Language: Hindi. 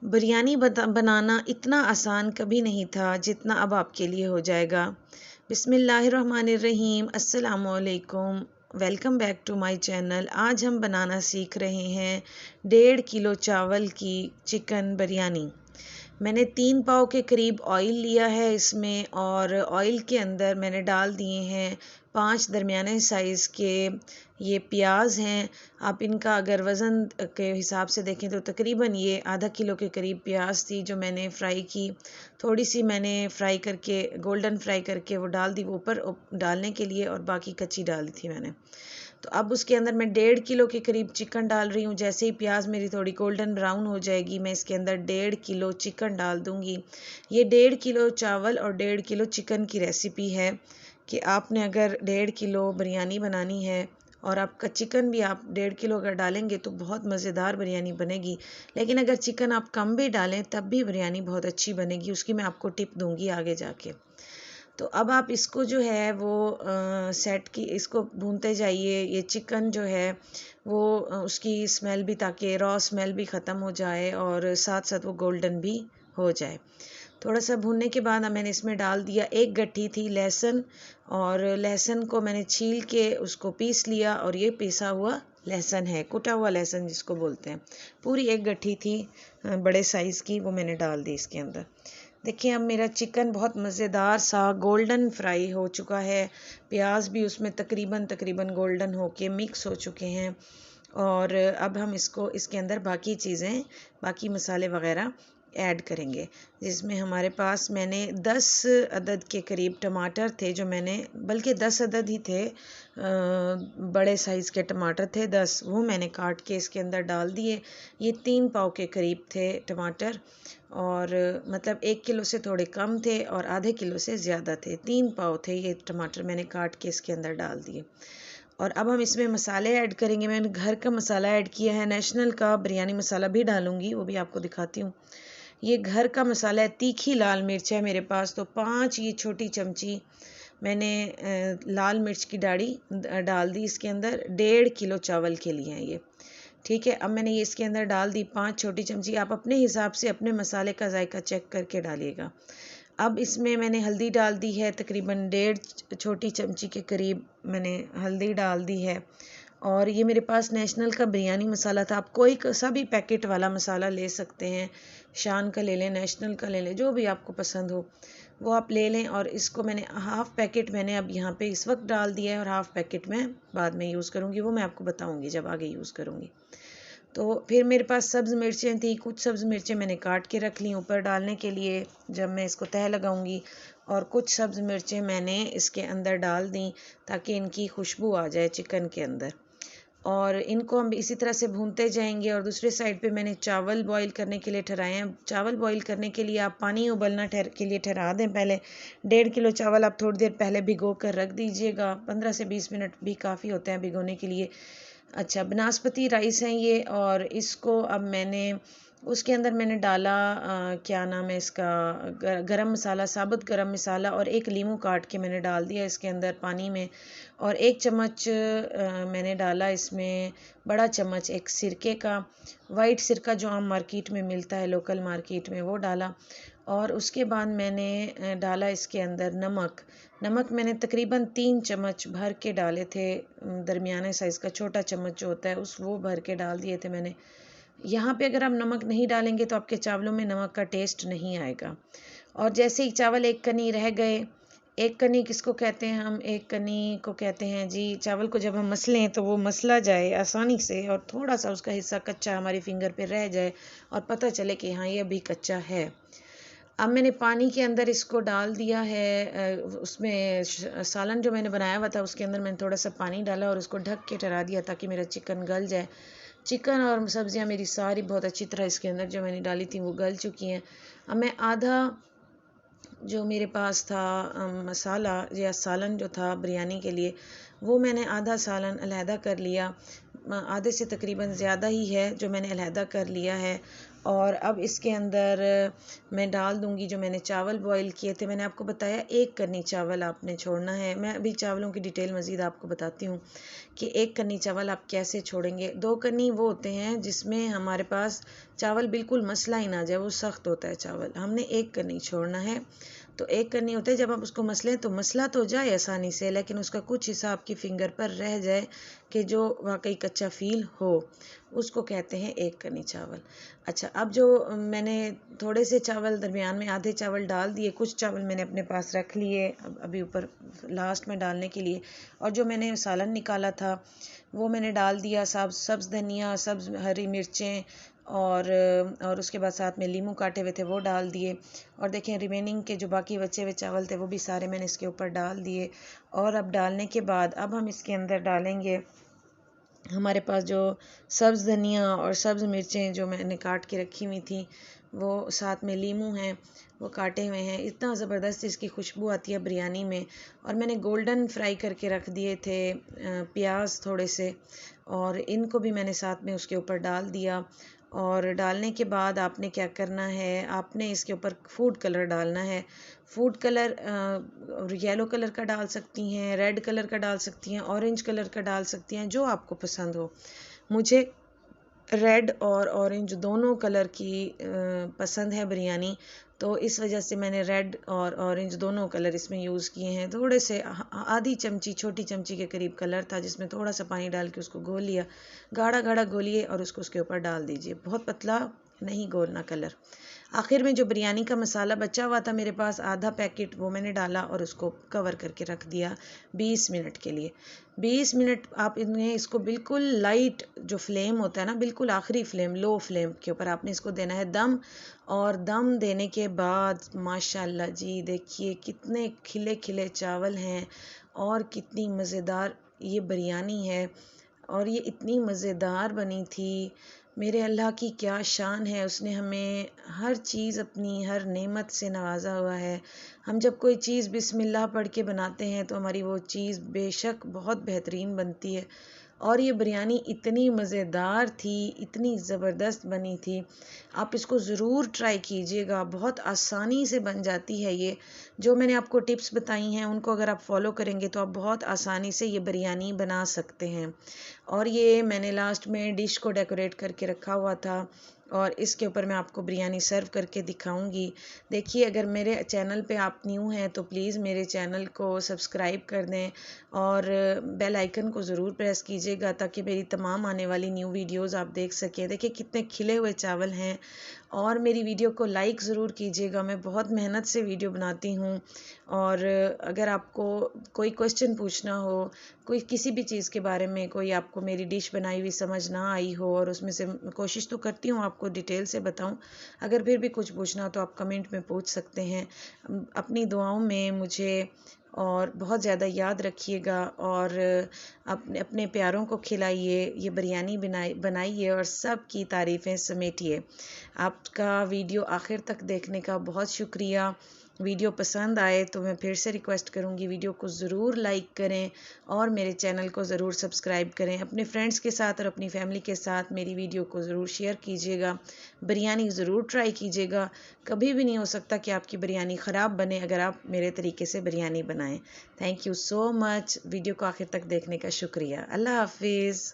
बनाना इतना आसान कभी नहीं था जितना अब आपके लिए हो जाएगा। बिस्मिल्लाहिर्रहमानिर्रहीम, अस्सलामुअलैकुम, welcome back to my channel. आज हम बनाना सीख रहे हैं 1.5 किलो चावल की चिकन बिरयानी। मैंने 3 पाव के करीब ऑयल लिया है इसमें, और ऑयल के अंदर मैंने डाल दिए हैं 5 दरमियाने साइज़ के ये प्याज हैं। आप इनका अगर वज़न के हिसाब से देखें तो तकरीबन ये आधा किलो के करीब प्याज थी जो मैंने फ्राई की। थोड़ी सी मैंने फ्राई करके गोल्डन फ्राई करके वो डाल दी ऊपर डालने के लिए, और बाकी कच्ची डाल दी थी मैंने। तो अब उसके अंदर मैं 1.5 किलो के करीब चिकन डाल रही हूँ। जैसे ही प्याज मेरी थोड़ी गोल्डन ब्राउन हो जाएगी, मैं इसके अंदर 1.5 किलो चिकन डाल दूँगी। ये 1.5 किलो चावल और 1.5 किलो चिकन की रेसिपी है कि आपने अगर 1.5 किलो बिरयानी बनानी है और आपका चिकन भी आप 1.5 किलो अगर डालेंगे तो बहुत मज़ेदार बिरयानी बनेगी। लेकिन अगर चिकन आप कम भी डालें तब भी बिरयानी बहुत अच्छी बनेगी। उसकी मैं आपको टिप दूँगी आगे जाके। तो अब आप इसको जो है वो सेट की इसको भूनते जाइए। ये चिकन जो है वो उसकी स्मेल भी, ताकि रॉ स्मेल भी ख़त्म हो जाए और साथ साथ वो गोल्डन भी हो जाए। थोड़ा सा भूनने के बाद मैंने इसमें डाल दिया, एक गट्ठी थी लहसुन, और लहसुन को मैंने छील के उसको पीस लिया, और ये पिसा हुआ लहसुन है, कुटा हुआ लहसुन जिसको बोलते हैं। पूरी एक गट्ठी थी बड़े साइज़ की, वो मैंने डाल दी इसके अंदर। देखिए अब मेरा चिकन बहुत मज़ेदार सा गोल्डन फ्राई हो चुका है। प्याज भी उसमें तकरीबन गोल्डन होके मिक्स हो चुके हैं। और अब हम इसके अंदर बाकी चीज़ें, बाकी मसाले वग़ैरह ऐड करेंगे, जिसमें हमारे पास मैंने 10 अदद के करीब टमाटर थे, जो मैंने, बल्कि 10 अदद ही थे, बड़े साइज़ के टमाटर थे 10, वो मैंने काट के इसके अंदर डाल दिए। ये 3 पाव के करीब थे टमाटर, और मतलब 1 किलो से थोड़े कम थे और आधे किलो से ज़्यादा थे। 3 पाव थे ये टमाटर, मैंने काट के इसके अंदर डाल दिए। और अब हम इसमें मसाले ऐड करेंगे। मैंने घर का मसाला ऐड किया है, नेशनल का बिरयानी मसाला भी डालूंगी, वो भी आपको दिखाती हूँ। ये घर का मसाला है। तीखी लाल मिर्च है मेरे पास, तो 5 ये छोटी चमची मैंने लाल मिर्च की डाड़ी डाल दी इसके अंदर। 1.5 किलो चावल के लिए हैं ये, ठीक है। अब मैंने ये इसके अंदर डाल दी 5 छोटी चमची। आप अपने हिसाब से अपने मसाले का जायका चेक करके डालिएगा। अब इसमें मैंने हल्दी डाल दी है, तकरीबन 1.5 छोटी चमची के करीब मैंने हल्दी डाल दी है। और ये मेरे पास नेशनल का बिरयानी मसाला था। आप कोई सा भी पैकेट वाला मसाला ले सकते हैं, शान का ले लें, नेशनल का ले लें, जो भी आपको पसंद हो वो आप ले लें। और इसको मैंने हाफ़ पैकेट मैंने अब यहाँ पे इस वक्त डाल दिया है, और हाफ़ पैकेट मैं बाद में यूज़ करूँगी, वो मैं आपको बताऊँगी जब आगे यूज़ करूँगी। तो फिर मेरे पास सब्ज़ मिर्चें थी, कुछ सब्ज़ मिर्चें मैंने काट के रख ली ऊपर डालने के लिए जब मैं इसको तह लगाऊंगी, और कुछ सब्ज़ मिर्चें मैंने इसके अंदर डाल दी ताकि इनकी खुशबू आ जाए चिकन के अंदर। और इनको हम इसी तरह से भूनते जाएंगे। और दूसरे साइड पे मैंने चावल बॉईल करने के लिए ठहराए हैं। चावल बॉईल करने के लिए आप पानी उबलना के लिए ठहरा दें पहले। 1.5 किलो चावल आप थोड़ी देर पहले भिगो कर रख दीजिएगा, 15 से 20 मिनट भी काफ़ी होते हैं भिगोने के लिए। अच्छा, बनास्पति राइस है ये, और इसको अब मैंने उसके अंदर मैंने डाला क्या नाम है इसका, गरम मसाला, साबुत गरम मसाला, और एक लीमू काट के मैंने डाल दिया इसके अंदर पानी में। और 1 चम्मच मैंने डाला इसमें, बड़ा चम्मच एक सिरके का, वाइट सिरका जो आम मार्केट में मिलता है, लोकल मार्केट में, वो डाला। और उसके बाद मैंने डाला इसके अंदर नमक मैंने तकरीबन 3 चम्मच भर के डाले थे। दरमियाने साइज़ का छोटा चम्मच जो होता है वो भर के डाल दिए थे मैंने। यहाँ पे अगर आप नमक नहीं डालेंगे तो आपके चावलों में नमक का टेस्ट नहीं आएगा। और जैसे ही चावल एक कनी रह गए, एक कनी किसको कहते हैं हम, एक कनी को कहते हैं जी, चावल को जब हम मसलें तो वो मसला जाए आसानी से, और थोड़ा सा उसका हिस्सा कच्चा हमारी फिंगर पे रह जाए और पता चले कि हाँ ये अभी कच्चा है। अब मैंने पानी के अंदर इसको डाल दिया है। उसमें सालन जो मैंने बनाया हुआ था उसके अंदर मैंने थोड़ा सा पानी डाला और उसको ढक के ठहरा दिया ताकि मेरा चिकन गल जाए। चिकन और सब्जियां मेरी सारी बहुत अच्छी तरह इसके अंदर जो मैंने डाली थी वो गल चुकी हैं। अब मैं आधा जो मेरे पास था मसाला या सालन जो था बिरयानी के लिए, वो मैंने आधा सालन अलहदा कर लिया। आधे से तकरीबन ज़्यादा ही है जो मैंने अलहदा कर लिया है। और अब इसके अंदर मैं डाल दूंगी जो मैंने चावल बॉईल किए थे। मैंने आपको बताया 1 कन्नी चावल आपने छोड़ना है। मैं अभी चावलों की डिटेल मज़ीद आपको बताती हूँ कि 1 कन्नी चावल आप कैसे छोड़ेंगे। 2 कन्नी वो होते हैं जिसमें हमारे पास चावल बिल्कुल मसला ही ना जाए, वो सख्त होता है चावल। हमने 1 कन्नी छोड़ना है। तो 1 कन्नी होता है, जब आप उसको मसलें तो मसला तो जाए आसानी से, लेकिन उसका कुछ हिस्सा आपकी फिंगर पर रह जाए कि जो वाकई कच्चा फील हो, उसको कहते हैं 1 कन्नी चावल। अच्छा, अब जो मैंने थोड़े से चावल दरमियान में आधे चावल डाल दिए, कुछ चावल मैंने अपने पास रख लिए अभी ऊपर लास्ट में डालने के लिए, और जो मैंने सालन निकाला था वो मैंने डाल दिया। सब्ज़ धनिया, सब्ज़ हरी मिर्चें और उसके बाद साथ में लीमू काटे हुए थे वो डाल दिए। और देखें रिमेनिंग के जो बाकी बचे हुए चावल थे वो भी सारे मैंने इसके ऊपर डाल दिए। और अब डालने के बाद अब हम इसके अंदर डालेंगे हमारे पास जो सब्ज़ धनिया और सब्ज़ मिर्चें जो मैंने काट के रखी हुई थी, वो साथ में लीमू हैं वो काटे हुए हैं। इतना ज़बरदस्त इसकी खुशबू आती है बिरयानी में। और मैंने गोल्डन फ्राई करके रख दिए थे प्याज थोड़े से, और इनको भी मैंने साथ में उसके ऊपर डाल दिया। और डालने के बाद आपने क्या करना है, आपने इसके ऊपर फूड कलर डालना है। फूड कलर येलो कलर का डाल सकती हैं, रेड कलर का डाल सकती हैं, ऑरेंज कलर का डाल सकती हैं, जो आपको पसंद हो। मुझे रेड और ऑरेंज दोनों कलर की पसंद है बिरयानी, तो इस वजह से मैंने रेड और ऑरेंज दोनों कलर इसमें यूज़ किए हैं। थोड़े से आधी चमची, छोटी चमची के करीब कलर था, जिसमें थोड़ा सा पानी डाल के उसको घोल लिया। गाढ़ा गाढ़ा घोलिए और उसको उसके ऊपर डाल दीजिए, बहुत पतला नहीं घोलना कलर। आखिर में जो बिरयानी का मसाला बचा हुआ था मेरे पास आधा पैकेट, वो मैंने डाला और उसको कवर करके रख दिया 20 मिनट के लिए। 20 मिनट आप इन्हें इसको बिल्कुल लाइट जो फ्लेम होता है ना, बिल्कुल आखिरी फ्लेम, लो फ्लेम के ऊपर आपने इसको देना है दम। और दम देने के बाद माशाल्लाह जी देखिए कितने खिले खिले चावल हैं और कितनी मज़ेदार ये बिरयानी है। और ये इतनी मज़ेदार बनी थी। मेरे अल्लाह की क्या शान है, उसने हमें हर चीज़ अपनी हर नेमत से नवाजा हुआ है। हम जब कोई चीज़ बिस्मिल्लाह पढ़ के बनाते हैं तो हमारी वो चीज़ बेशक बहुत बेहतरीन बनती है। और ये बिरयानी इतनी मज़ेदार थी, इतनी ज़बरदस्त बनी थी। आप इसको ज़रूर ट्राई कीजिएगा, बहुत आसानी से बन जाती है ये। जो मैंने आपको टिप्स बताई हैं उनको अगर आप फॉलो करेंगे तो आप बहुत आसानी से ये बिरयानी बना सकते हैं। और ये मैंने लास्ट में डिश को डेकोरेट करके रखा हुआ था, और इसके ऊपर मैं आपको बिरयानी सर्व करके दिखाऊंगी। देखिए, अगर मेरे चैनल पे आप न्यू हैं तो प्लीज़ मेरे चैनल को सब्सक्राइब कर दें और बेल आइकन को ज़रूर प्रेस कीजिएगा ताकि मेरी तमाम आने वाली न्यू वीडियोस आप देख सकें। देखिए कितने खिले हुए चावल हैं। और मेरी वीडियो को लाइक ज़रूर कीजिएगा, मैं बहुत मेहनत से वीडियो बनाती हूँ। और अगर आपको कोई क्वेश्चन पूछना हो, कोई किसी भी चीज़ के बारे में, कोई आपको मेरी डिश बनाई हुई समझ ना आई हो, और उसमें से कोशिश तो करती हूँ आपको डिटेल से बताऊँ, अगर फिर भी कुछ पूछना हो तो आप कमेंट में पूछ सकते हैं। अपनी दुआओं में मुझे और बहुत ज़्यादा याद रखिएगा, और अपने अपने प्यारों को खिलाइए, ये बिरयानी बनाइए और सब की तारीफ़ें समेटिए। आपका वीडियो आखिर तक देखने का बहुत शुक्रिया। वीडियो पसंद आए तो मैं फिर से रिक्वेस्ट करूँगी, वीडियो को ज़रूर लाइक करें और मेरे चैनल को ज़रूर सब्सक्राइब करें। अपने फ्रेंड्स के साथ और अपनी फैमिली के साथ मेरी वीडियो को ज़रूर शेयर कीजिएगा। बिरयानी ज़रूर ट्राई कीजिएगा। कभी भी नहीं हो सकता कि आपकी बिरयानी ख़राब बने अगर आप मेरे तरीके से बिरयानी बनाएं। Thank you so much. Video को आखिर तक देखने का शुक्रिया। अल्लाह हाफिज़।